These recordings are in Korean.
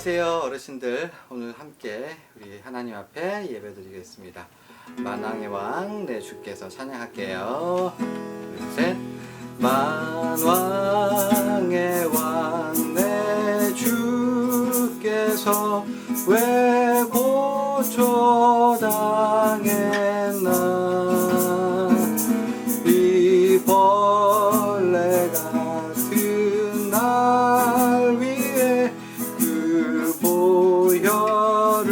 안녕하세요 어르신들. 오늘 함께 우리 하나님 앞에 예배드리겠습니다. 만왕의 왕 내 주께서 찬양할게요. 둘, 셋. 만왕의 왕 내 주께서 왜 고초당했나. 이 벌레 같은 날 위해 그 보혈을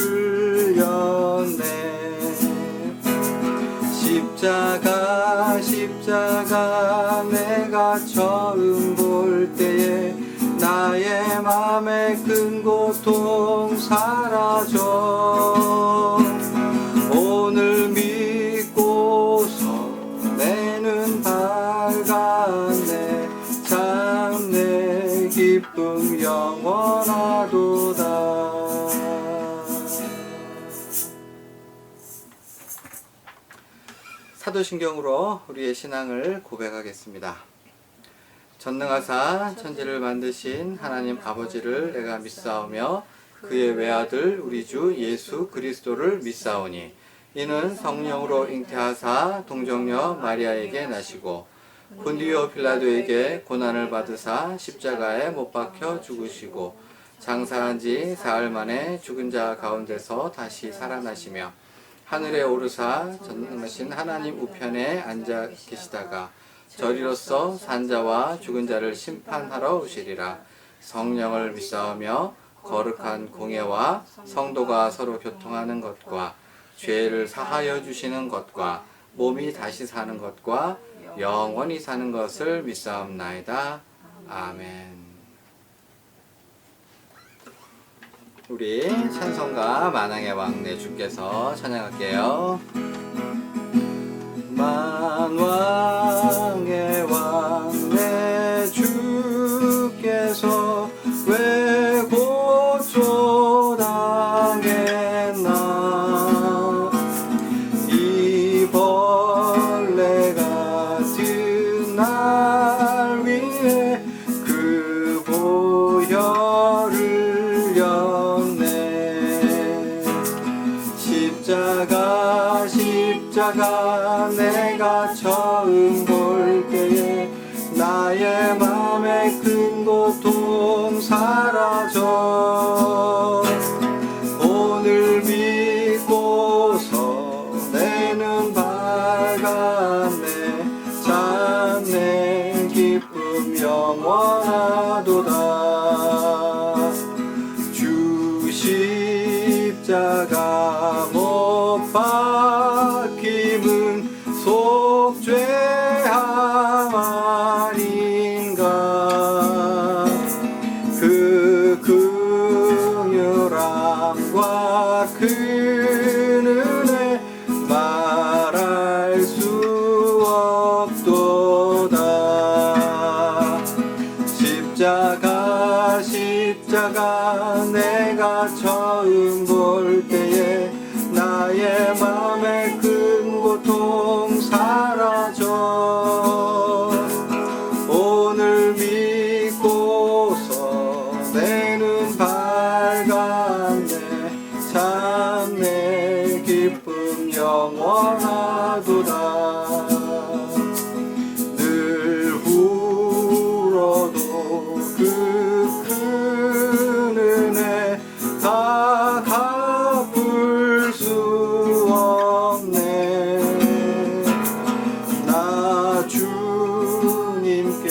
흘렸네. 십자가 내가 처음 볼 때에 나의 맘에 큰 고통 사라져. 오늘 믿고서 내 눈 밝았네. 참 내 기쁨 영원하도다. 사도신경으로 우리의 신앙을 고백하겠습니다. 전능하사 천지를 만드신 하나님 아버지를 내가 믿사오며 그의 외아들 우리 주 예수 그리스도를 믿사오니 이는 성령으로 잉태하사 동정녀 마리아에게 나시고 본디오 빌라도에게 고난을 받으사 십자가에 못 박혀 죽으시고 장사한 지 사흘 만에 죽은 자 가운데서 다시 살아나시며 하늘에 오르사 전능하신 하나님 우편에 앉아 계시다가 저리로서 산자와 죽은 자를 심판하러 오시리라. 성령을 믿사오며 거룩한 공예와 성도가 서로 교통하는 것과 죄를 사하여 주시는 것과 몸이 다시 사는 것과 영원히 사는 것을 믿사옵나이다. 아멘. 우리 찬송가 만왕의 왕 내 주께서 찬양할게요. 만왕의 왕 내 주께서 왜 고초당했나. 이 벌레 같은 날 위해 그 보혈을 흘렸네. 십자가 내가 처음 볼 때에 나의 맘에 큰 고통 사라져. 오늘 믿고서 내 눈 밝았네. 참 내 기쁨 영원하도다. 주 십자가 못 박힘은 속죄함 아닌가. 그 긍휼함과 그 은혜 말할 수 없도다. 십자가 내가 처음 볼 때에 나의 맘에 큰 고통 사라져. 오늘 믿고서 내 눈 밝았네. 참 내 기쁨 영원하도다. 늘 울어도 그 큰 은혜 다 갚을 수 없네. 나 주님께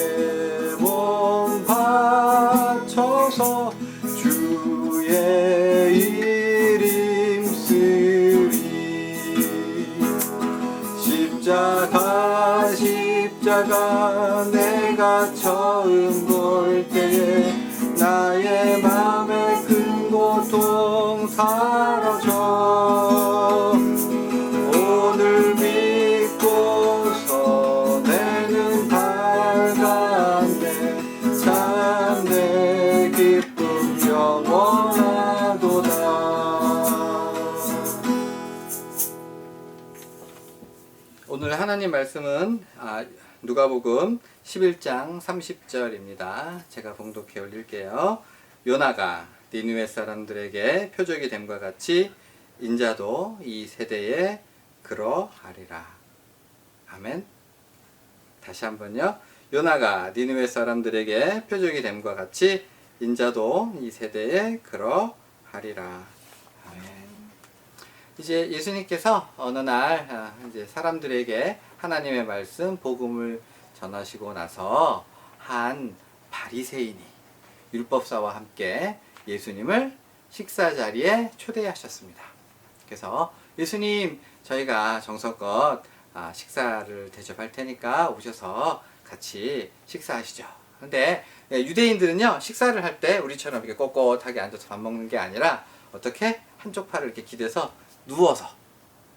몸 바쳐서 주의 이름 쓰리. 십자가 내가 처음 볼 때에 나의 맘에 큰 고통 사라져. 오늘 믿고서 내 눈 밝았네. 참 내 기쁨 영원하도다. 오늘 하나님 말씀은 누가복음 11장 30절입니다. 제가 봉독해 올릴게요. 요나가 니느웨 사람들에게 표적이 됨과 같이 인자도 이 세대에 그러하리라. 아멘. 다시 한번요. 요나가 니느웨 사람들에게 표적이 됨과 같이 인자도 이 세대에 그러하리라. 아멘. 이제 예수님께서 어느 날 이제 사람들에게 하나님의 말씀 복음을 전하시고 나서 한 바리새인이 율법사와 함께 예수님을 식사 자리에 초대하셨습니다. 그래서 예수님, 저희가 정성껏 식사를 대접할 테니까 오셔서 같이 식사하시죠. 근데 유대인들은요, 식사를 할 때 우리처럼 이렇게 꼿꼿하게 앉아서 밥 먹는 게 아니라 어떻게 한쪽 팔을 이렇게 기대서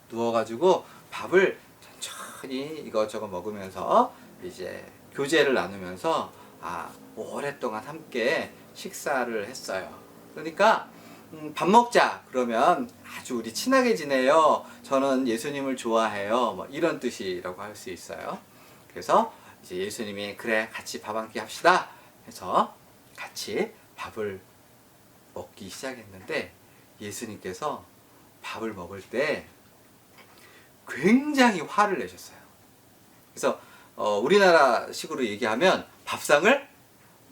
누워가지고 밥을 천천히 이것저것 먹으면서 이제 교제를 나누면서 오랫동안 함께 식사를 했어요. 그러니까 밥 먹자 그러면 아주 우리 친하게 지내요. 저는 예수님을 좋아해요. 뭐 이런 뜻이라고 할 수 있어요. 그래서 이제 예수님이 그래 같이 밥 한 끼 합시다 해서 같이 밥을 먹기 시작했는데 예수님께서 밥을 먹을 때 굉장히 화를 내셨어요. 그래서 우리나라 식으로 얘기하면 밥상을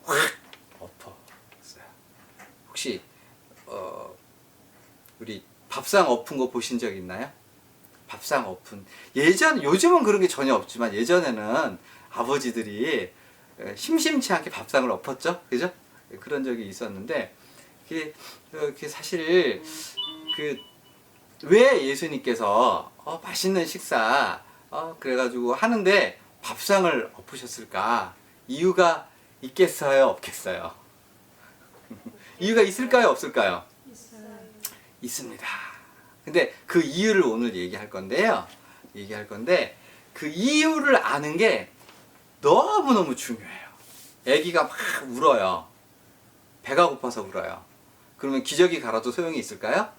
확 엎었어요. 혹시 우리 밥상 엎은 거 보신 적 있나요? 밥상 엎은 요즘은 그런 게 전혀 없지만 예전에는 아버지들이 심심치 않게 밥상을 엎었죠, 그죠? 그런 적이 있었는데 그게 사실 왜 예수님께서 맛있는 식사 그래가지고 하는데 밥상을 엎으셨을까? 이유가 있겠어요, 없겠어요? 이유가 있을까요, 없을까요? 있습니다. 근데 그 이유를 오늘 얘기할 건데 그 이유를 아는 게 너무너무 중요해요. 아기가 막 울어요. 배가 고파서 울어요. 그러면 기저귀 갈아도 소용이 있을까요?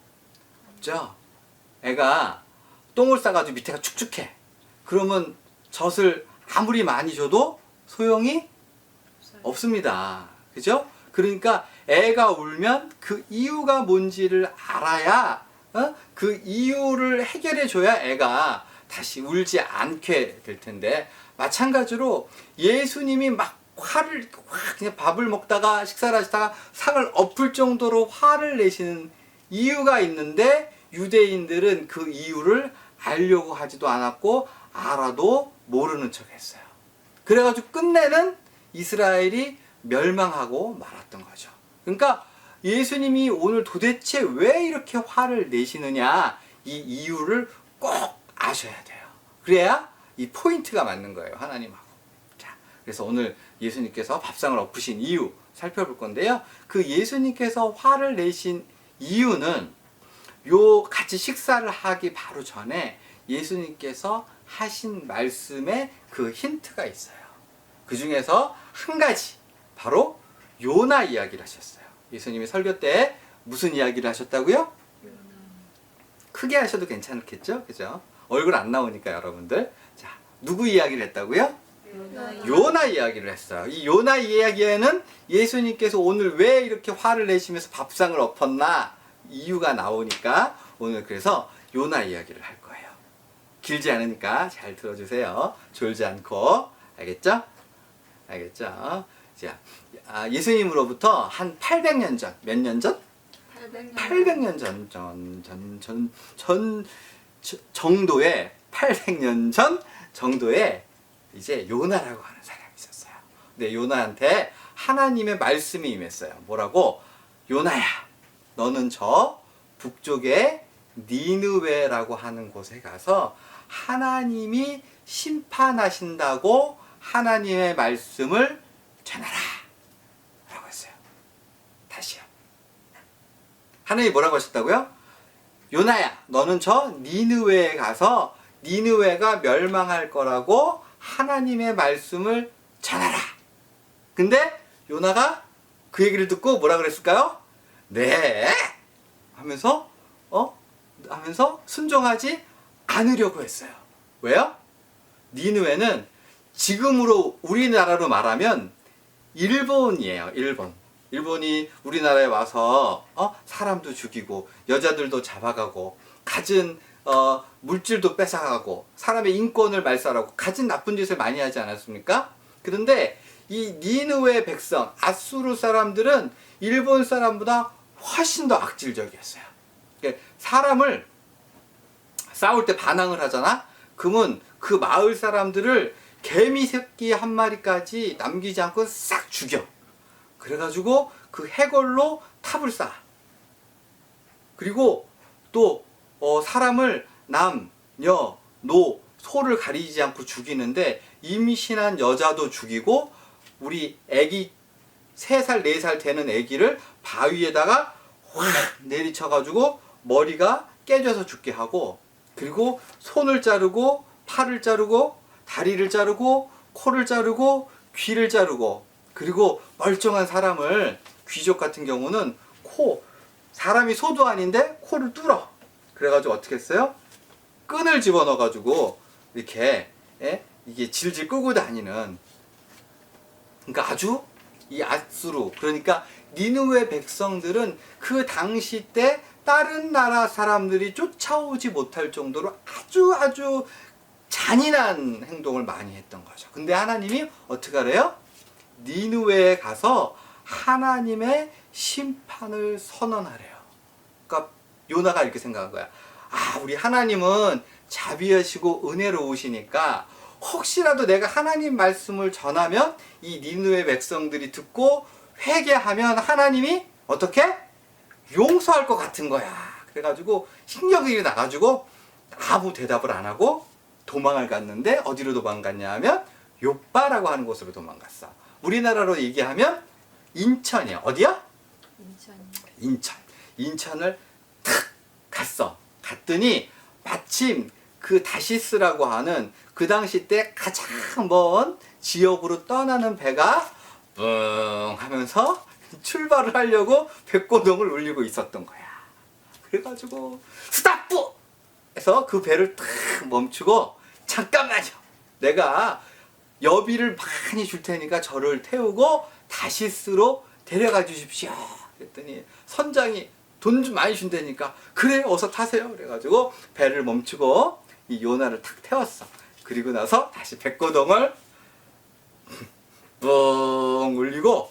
없죠. 애가 똥을 싸가지고 밑에가 축축해. 그러면 젖을 아무리 많이 줘도 소용이 없습니다. 그죠? 그러니까 애가 울면 그 이유가 뭔지를 알아야 그 이유를 해결해 줘야 애가 다시 울지 않게 될 텐데, 마찬가지로 예수님이 막 그냥 밥을 먹다가 식사를 하시다가 상을 엎을 정도로 화를 내시는 이유가 있는데 유대인들은 그 이유를 알려고 하지도 않았고 알아도 모르는 척 했어요. 그래가지고 끝내는 이스라엘이 멸망하고 말았던 거죠. 그러니까 예수님이 오늘 도대체 왜 이렇게 화를 내시느냐, 이 이유를 꼭 아셔야 돼요. 그래야 이 포인트가 맞는 거예요, 하나님하고. 자, 그래서 오늘 예수님께서 밥상을 엎으신 이유 살펴볼 건데요. 그 예수님께서 화를 내신 이유는 같이 식사를 하기 바로 전에 예수님께서 하신 말씀에 그 힌트가 있어요. 그 중에서 한 가지, 바로 요나 이야기를 하셨어요. 예수님이 설교 때 무슨 이야기를 하셨다고요? 크게 하셔도 괜찮겠죠? 그죠? 얼굴 안 나오니까 여러분들. 자, 누구 이야기를 했다고요? 요나 이야기를 했어요. 이 요나 이야기에는 예수님께서 오늘 왜 이렇게 화를 내시면서 밥상을 엎었나 이유가 나오니까 오늘 그래서 요나 이야기를 할 거예요. 길지 않으니까 잘 들어주세요. 졸지 않고. 알겠죠? 알겠죠? 자, 예수님으로부터 한 800년 전, 몇 년 전? 800년 전 정도의 800년 전 정도에 이제 요나라고 하는 사람이 있었어요. 근데 요나한테 하나님의 말씀이 임했어요. 뭐라고? 요나야, 너는 저 북쪽에 니느웨라고 하는 곳에 가서 하나님이 심판하신다고 하나님의 말씀을 전하라 라고 했어요. 다시요. 하나님이 뭐라고 하셨다고요? 요나야, 너는 저 니느웨에 가서 니느웨가 멸망할 거라고 하나님의 말씀을 전하라. 근데 요나가 그 얘기를 듣고 뭐라 그랬을까요? 네 하면서 순종하지 않으려고 했어요. 왜요? 니느웨는 지금으로 우리나라로 말하면 일본이에요. 일본. 일본이 우리나라에 와서 사람도 죽이고 여자들도 잡아가고 가진 물질도 뺏어가고 사람의 인권을 말살하고 가진 나쁜 짓을 많이 하지 않았습니까? 그런데 이 니느웨 백성 아수르 사람들은 일본 사람보다 훨씬 더 악질적이었어요. 사람을 싸울 때 반항을 하잖아? 그러면 그 마을 사람들을 개미 새끼 한 마리까지 남기지 않고 싹 죽여. 그래가지고 그 해골로 탑을 쌓아. 그리고 또 사람을 남, 여, 노, 소를 가리지 않고 죽이는데 임신한 여자도 죽이고 우리 애기 3살, 4살 되는 애기를 바위에다가 확 내리쳐가지고 머리가 깨져서 죽게 하고 그리고 손을 자르고 팔을 자르고 다리를 자르고 코를 자르고 귀를 자르고 그리고 멀쩡한 사람을 귀족 같은 경우는 사람이 소도 아닌데 코를 뚫어. 그래가지고 어떻게 했어요? 끈을 집어넣어가지고 이렇게 이게 질질 끄고 다니는 그러니까 아주 이 아수르 그러니까 니느웨 백성들은 그 당시 때 다른 나라 사람들이 쫓아오지 못할 정도로 아주 잔인한 행동을 많이 했던 거죠. 근데 하나님이 어떻게 하래요? 니느웨에 가서 하나님의 심판을 선언하래요. 그러니까 요나가 이렇게 생각한 거야. 우리 하나님은 자비하시고 은혜로우시니까 혹시라도 내가 하나님 말씀을 전하면 이 니느웨 백성들이 듣고 회개하면 하나님이 어떻게? 용서할 것 같은 거야. 그래가지고 신경이 나가지고 아무 대답을 안 하고 도망을 갔는데 어디로 도망갔냐 하면 요빠라고 하는 곳으로 도망갔어. 우리나라로 얘기하면 인천이야. 어디야? 인천. 인천을 탁 갔어. 갔더니 마침 그 다시스라고 하는 그 당시 때 가장 먼 지역으로 떠나는 배가 뿡 하면서 출발을 하려고 백고동을 울리고 있었던 거야. 그래가지고 스탑부! 해서 그 배를 탁 멈추고 잠깐만요. 내가 여비를 많이 줄 테니까 저를 태우고 다시스로 데려가 주십시오. 그랬더니 선장이 돈 좀 많이 준다니까 그래 어서 타세요. 그래가지고 배를 멈추고 이 요나를 탁 태웠어. 그리고 나서 다시 백고동을 뿡 울리고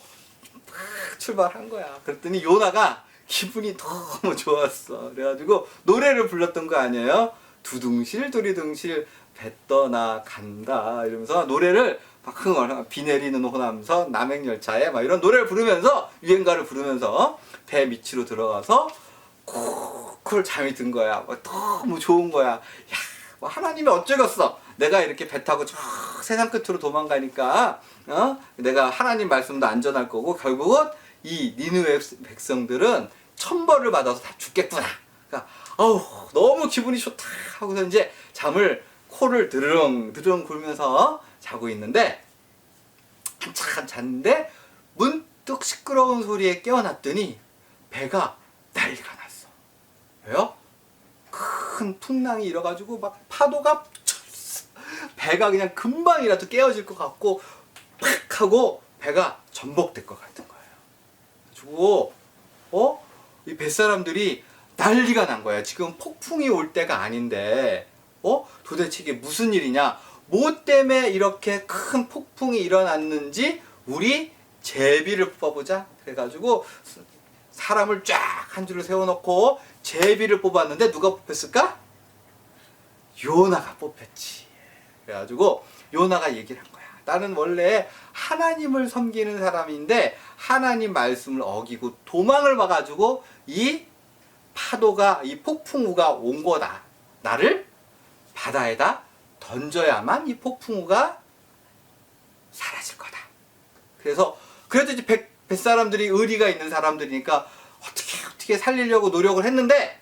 출발한 거야. 그랬더니 요나가 기분이 너무 좋았어. 그래가지고 노래를 불렀던 거 아니에요? 두둥실 두리둥실 배 떠나 간다 이러면서 노래를 막 비 내리는 호남선 남행열차에 막 이런 노래를 부르면서 유행가를 부르면서 배 밑으로 들어가서 쿨쿨 잠이 든 거야. 너무 좋은 거야. 야, 하나님이 어쩌겠어. 내가 이렇게 배 타고 저 세상 끝으로 도망가니까 내가 하나님 말씀도 안 전할 거고 결국은 이 니느웨 백성들은 천벌을 받아서 다 죽겠구나. 그러니까 너무 기분이 좋다 하고서 이제 잠을 코를 드르렁 굴면서 자고 있는데 한참 잤는데 문득 시끄러운 소리에 깨어났더니 배가 난리가 났어. 왜요? 큰 풍랑이 일어가지고 막 파도가 배가 그냥 금방이라도 깨어질 것 같고 팍 하고 배가 전복될 것 같은 거예요. 그래가지고 이 뱃사람들이 난리가 난 거야. 지금 폭풍이 올 때가 아닌데 도대체 이게 무슨 일이냐? 뭐 때문에 이렇게 큰 폭풍이 일어났는지 우리 제비를 뽑아보자. 그래가지고 사람을 쫙 한 줄을 세워놓고 제비를 뽑았는데 누가 뽑혔을까? 요나가 뽑혔지. 그래가지고 요나가 얘기를 한 거야. 나는 원래 하나님을 섬기는 사람인데 하나님 말씀을 어기고 도망을 와가지고 이 파도가 이 폭풍우가 온 거다. 나를 바다에다 던져야만 이 폭풍우가 사라질 거다. 그래서 그래도 이제 뱃사람들이 의리가 있는 사람들이니까 어떻게 살리려고 노력을 했는데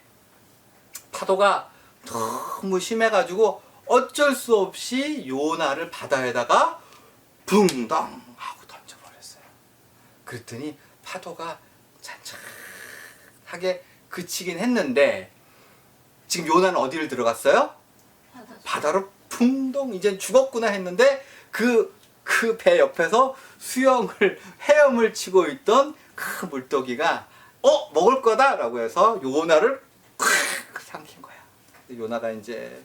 파도가 너무 심해가지고 어쩔 수 없이 요나를 바다에다가 붕덩 하고 던져버렸어요. 그랬더니 파도가 찬찬하게 그치긴 했는데 지금 요나는 어디를 들어갔어요? 바다로 붕덩 이젠 죽었구나 했는데 그 배 옆에서 헤엄을 치고 있던 큰 물고기가 먹을 거다라고 해서 요나를 콱 삼킨 거야. 요나가 이제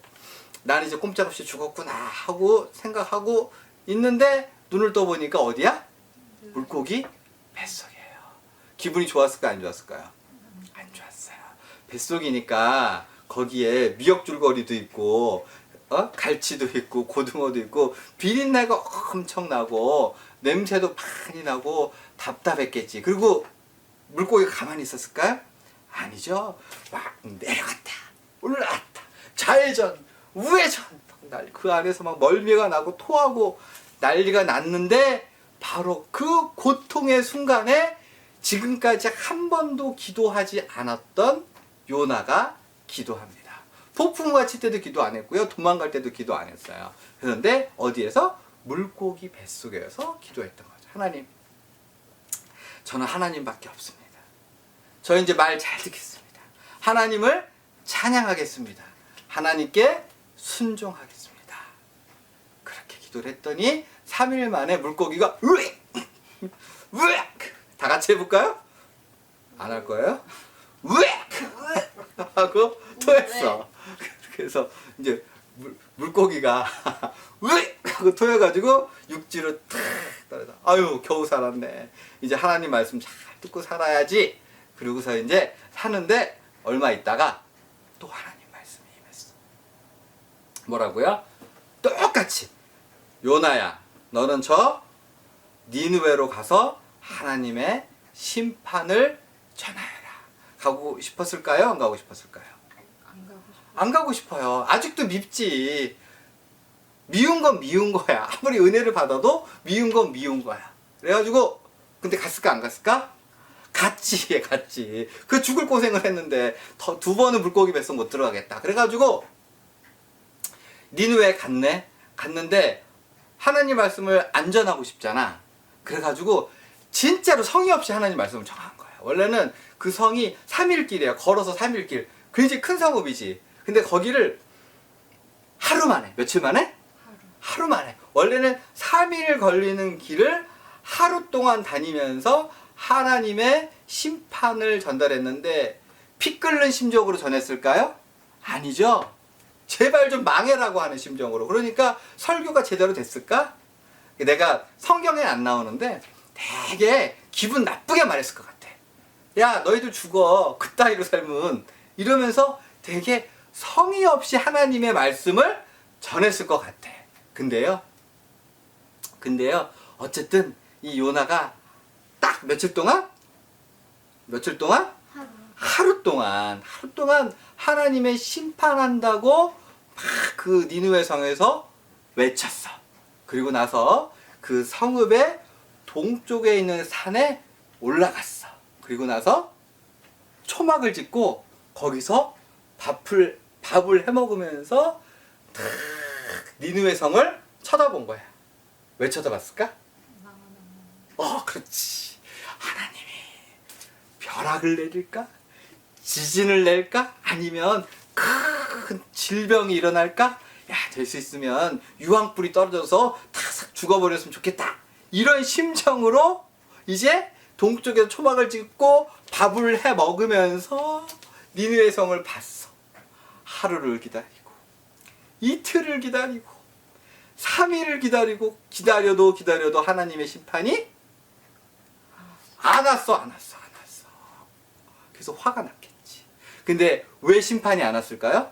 나는 이제 꼼짝없이 죽었구나 하고 생각하고 있는데 눈을 떠보니까 어디야? 물고기 뱃속이에요. 기분이 좋았을까요? 안 좋았을까요? 안 좋았어요. 뱃속이니까 거기에 미역줄거리도 있고 갈치도 있고 고등어도 있고 비린내가 엄청나고 냄새도 많이 나고 답답했겠지. 그리고 물고기가 가만히 있었을까요? 아니죠. 막 내려갔다 올라갔다 좌회전 우회전 그 안에서 막 멀미가 나고 토하고 난리가 났는데 바로 그 고통의 순간에 지금까지 한 번도 기도하지 않았던 요나가 기도합니다. 폭풍우가 칠 때도 기도 안 했고요. 도망갈 때도 기도 안 했어요. 그런데 어디에서? 물고기 뱃속에서 기도했던 거죠. 하나님, 저는 하나님밖에 없습니다. 저 이제 말 잘 듣겠습니다. 하나님을 찬양하겠습니다. 하나님께 순종하겠습니다. 그렇게 기도를 했더니 3일 만에 물고기가 으익! 으익! 다 같이 해볼까요? 안 할 거예요? 으익! 하고 토했어. 그래서 이제 물고기가 으익! 하고 토해가지고 육지로 탁 떨어져. 아유 겨우 살았네. 이제 하나님 말씀 잘 듣고 살아야지. 그러고서 이제 사는데 얼마 있다가 또 하나님 말씀이 임했어. 뭐라고요? 똑같이 요나야 너는 저 니느웨로 가서 하나님의 심판을 전하여라. 가고 싶었을까요? 안 가고 싶었을까요? 안 가고 싶어요. 아직도 밉지. 미운 건 미운 거야. 아무리 은혜를 받아도 미운 건 미운 거야. 그래가지고 근데 갔을까 안 갔을까? 갔지. 그 죽을 고생을 했는데 두 번은 물고기 뱃속 못 들어가겠다. 그래가지고 니느웨에 갔는데 하나님 말씀을 안 전하고 싶잖아. 그래가지고 진짜로 성의 없이 하나님 말씀을 전한 거야. 원래는 그 성이 3일 길이에요. 걸어서 3일 길. 굉장히 큰 성읍이지. 근데 거기를 하루 만에, 며칠 만에? 하루 만에. 원래는 3일 걸리는 길을 하루 동안 다니면서 하나님의 심판을 전달했는데 피 끓는 심정으로 전했을까요? 아니죠. 제발 좀 망해라고 하는 심정으로. 그러니까 설교가 제대로 됐을까? 내가 성경에 안 나오는데 되게 기분 나쁘게 말했을 것 같아. 야 너희들 죽어 그따위로 살면 이러면서 되게 성의 없이 하나님의 말씀을 전했을 것 같아. 근데요 어쨌든 이 요나가 딱 며칠 동안? 하루 동안 하나님의 심판한다고 막 그 니느웨 성에서 외쳤어. 그리고 나서 그 성읍의 동쪽에 있는 산에 올라갔어. 그리고 나서 초막을 짓고 거기서 밥을 해먹으면서 니느웨 성을 쳐다본 거야. 왜 쳐다봤을까? 그렇지. 하나님이 벼락을 내릴까? 지진을 낼까? 아니면 큰 질병이 일어날까? 야, 될 수 있으면 유황불이 떨어져서 탁 죽어버렸으면 좋겠다. 이런 심정으로 이제 동쪽에서 초막을 짓고 밥을 해 먹으면서 니느웨 성을 봤어. 하루를 기다리고 이틀을 기다리고 3일을 기다려도 하나님의 심판이 안 왔어. 그래서 화가 났겠지. 근데 왜 심판이 안 왔을까요?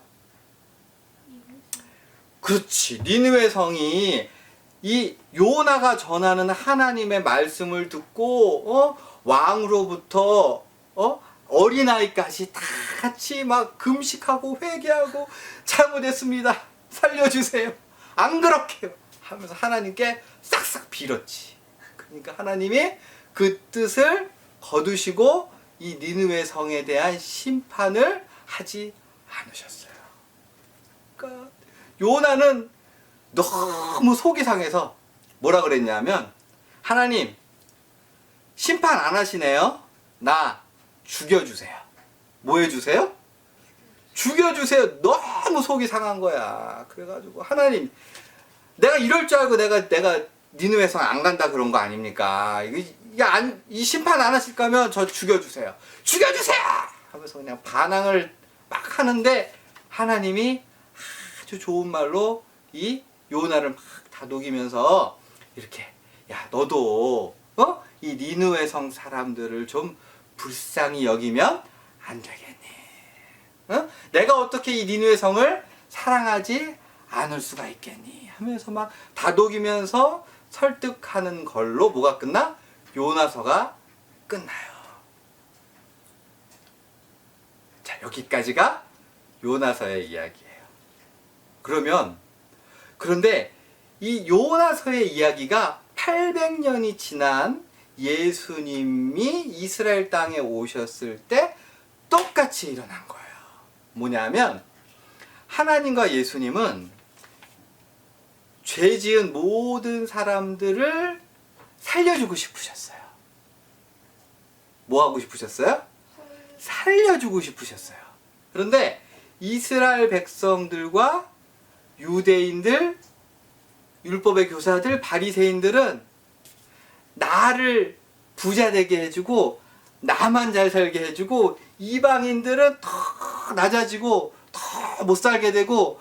그렇지. 니느웨 성이 이 요나가 전하는 하나님의 말씀을 듣고 왕으로부터 어린아이까지 다 같이 막 금식하고 회개하고 잘못했습니다. 살려주세요. 안 그렇게요. 하면서 하나님께 싹싹 빌었지. 그러니까 하나님이 그 뜻을 거두시고 이 니느웨 성에 대한 심판을 하지 않으셨어요. 그러니까 요나는 너무 속이 상해서 뭐라 그랬냐면 하나님 심판 안 하시네요. 나 죽여주세요. 뭐 해주세요? 죽여주세요. 너무 속이 상한 거야. 그래가지고 하나님 내가 이럴 줄 알고 내가 니느웨 성 안 간다 그런 거 아닙니까? 이 심판 안 하실 거면 저 죽여주세요. 죽여주세요! 하면서 그냥 반항을 막 하는데 하나님이 아주 좋은 말로 이 요나를 막 다독이면서 이렇게, 야, 너도 이 니느웨 성 사람들을 좀 불쌍히 여기면 안 되겠니? 내가 어떻게 이 니느웨 성을 사랑하지 않을 수가 있겠니? 하면서 막 다독이면서 설득하는 걸로 뭐가 끝나? 요나서가 끝나요. 자, 여기까지가 요나서의 이야기예요. 그런데 이 요나서의 이야기가 800년이 지난 예수님이 이스라엘 땅에 오셨을 때 똑같이 일어난 거예요. 뭐냐면 하나님과 예수님은 죄 지은 모든 사람들을 살려주고 싶으셨어요. 뭐 하고 싶으셨어요? 살려주고 싶으셨어요. 그런데 이스라엘 백성들과 유대인들, 율법의 교사들, 바리새인들은 나를 부자 되게 해주고 나만 잘 살게 해주고 이방인들은 더 낮아지고 더 못 살게 되고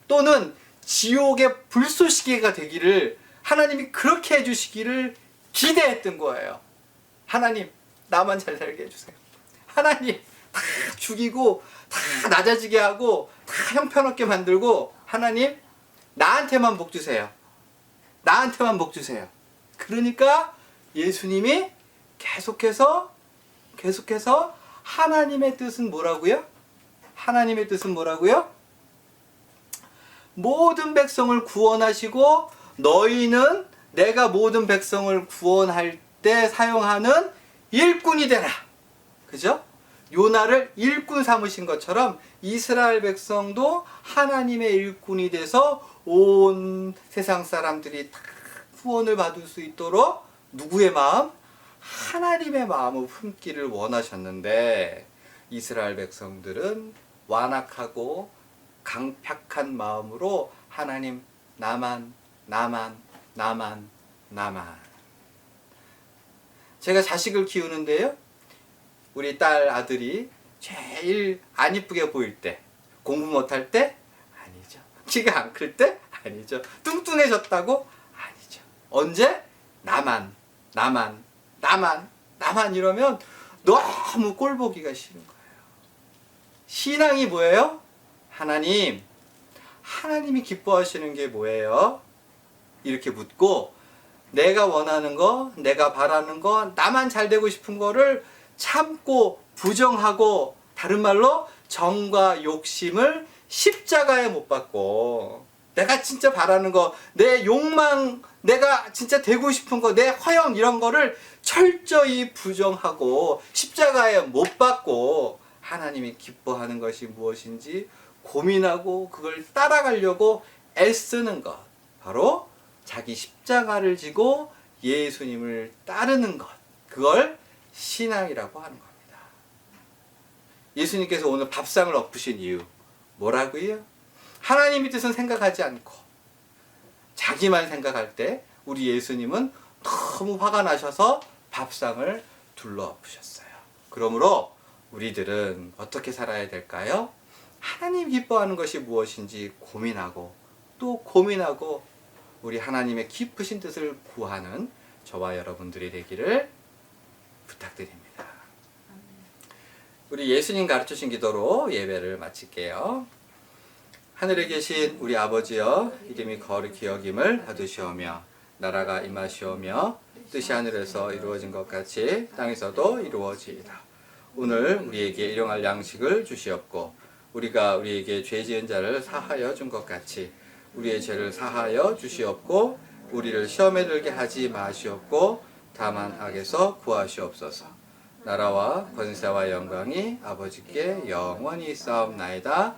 또는 지옥의 불쏘시개가 되기를 하나님이 그렇게 해주시기를 기대했던 거예요. 하나님, 나만 잘 살게 해주세요. 하나님, 다 죽이고 다 낮아지게 하고 다 형편없게 만들고 하나님, 나한테만 복 주세요. 나한테만 복 주세요. 그러니까 예수님이 계속해서 하나님의 뜻은 뭐라고요? 하나님의 뜻은 뭐라고요? 모든 백성을 구원하시고 너희는 내가 모든 백성을 구원할 때 사용하는 일꾼이 되라. 그죠? 요나를 일꾼 삼으신 것처럼 이스라엘 백성도 하나님의 일꾼이 돼서 온 세상 사람들이 다 구원을 받을 수 있도록 누구의 마음? 하나님의 마음을 품기를 원하셨는데 이스라엘 백성들은 완악하고 강팍한 마음으로 하나님, 나만. 제가 자식을 키우는데요, 우리 딸 아들이 제일 안 이쁘게 보일 때, 공부 못할 때? 아니죠. 키가 안 클 때? 아니죠. 뚱뚱해졌다고? 아니죠. 언제? 나만 이러면 너무 꼴 보기가 싫은 거예요. 신앙이 뭐예요? 하나님이 기뻐하시는 게 뭐예요? 이렇게 묻고 내가 원하는 거, 내가 바라는 거, 나만 잘 되고 싶은 거를 참고 부정하고, 다른 말로 정과 욕심을 십자가에 못 박고 내가 진짜 바라는 거, 내 욕망, 내가 진짜 되고 싶은 거, 내 허영 이런 거를 철저히 부정하고 십자가에 못 박고 하나님이 기뻐하는 것이 무엇인지 고민하고 그걸 따라가려고 애쓰는 것, 바로 자기 십자가를 지고 예수님을 따르는 것, 그걸 신앙이라고 하는 겁니다. 예수님께서 오늘 밥상을 엎으신 이유 뭐라고요? 하나님의 뜻은 생각하지 않고 자기만 생각할 때 우리 예수님은 너무 화가 나셔서 밥상을 둘러 엎으셨어요. 그러므로 우리들은 어떻게 살아야 될까요? 하나님 기뻐하는 것이 무엇인지 고민하고 또 고민하고 우리 하나님의 깊으신 뜻을 구하는 저와 여러분들이 되기를 부탁드립니다. 우리 예수님 가르치신 기도로 예배를 마칠게요. 하늘에 계신 우리 아버지여, 이름이 거룩히 여김을 받으시오며 나라가 임하시오며 뜻이 하늘에서 이루어진 것 같이 땅에서도 이루어지이다. 오늘 우리에게 일용할 양식을 주시옵고 우리가 우리에게 죄 지은 자를 사하여 준 것 같이 우리의 죄를 사하여 주시옵고 우리를 시험에 들게 하지 마시옵고 다만 악에서 구하시옵소서. 나라와 권세와 영광이 아버지께 영원히 있사옵나이다.